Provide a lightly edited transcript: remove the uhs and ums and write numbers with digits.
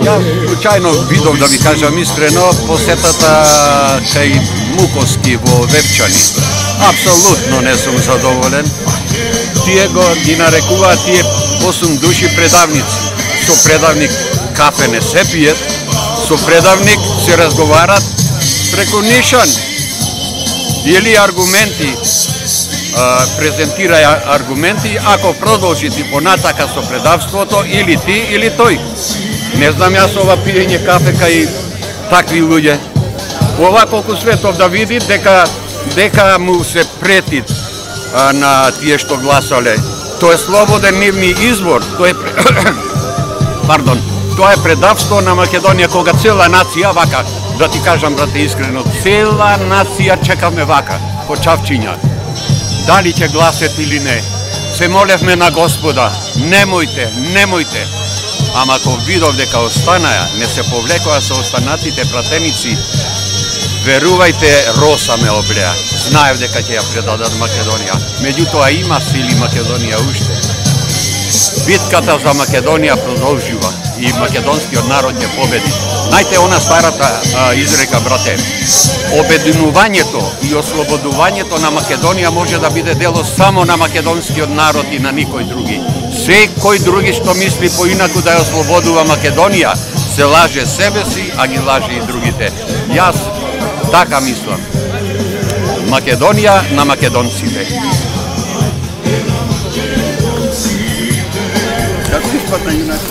Ја случајно видов, да ви кажам искрено, посетата кај Мукоски во Вепчани. Апсолутно не сум задоволен. Тие ги нарекуваат тие 8 души предавници. Со предавник кафе не се пиет, со предавник се разговарат преку нишан. Или аргументи, презентира аргументи, ако продолжите понатака со предавството, или ти, или тој. Не знам јас ова пиење кафе кај такви луѓе. Ова колку светов да види дека му се прети на тие што гласале. Тоа е слободен нивни избор. Тоа е предавство на Македонија, кога цела нација вака, да ти кажам, брате, искрено, цела нација чекаме вака, по чавчиња. Дали ќе гласете или не? Се молевме на Господа, немојте. Ама ако видов дека останаја, не се повлекоа со останатите пратеници, верувајте, роса ме облеа. Знаев дека ќе ја предадат Македонија. Меѓутоа има сили Македонија уште. Битката за Македонија продолжува и македонскиот народ ќе победи. Знаете она старата изрека, брате, обединувањето и ослободувањето на Македонија може да биде дело само на македонскиот народ и на никој други. Секој други што мисли поинаку да ја ослободува Македонија, се лаже себе си, а ги лаже и другите. Јас така мислам. Македонија на македонците. Како испадна јунако?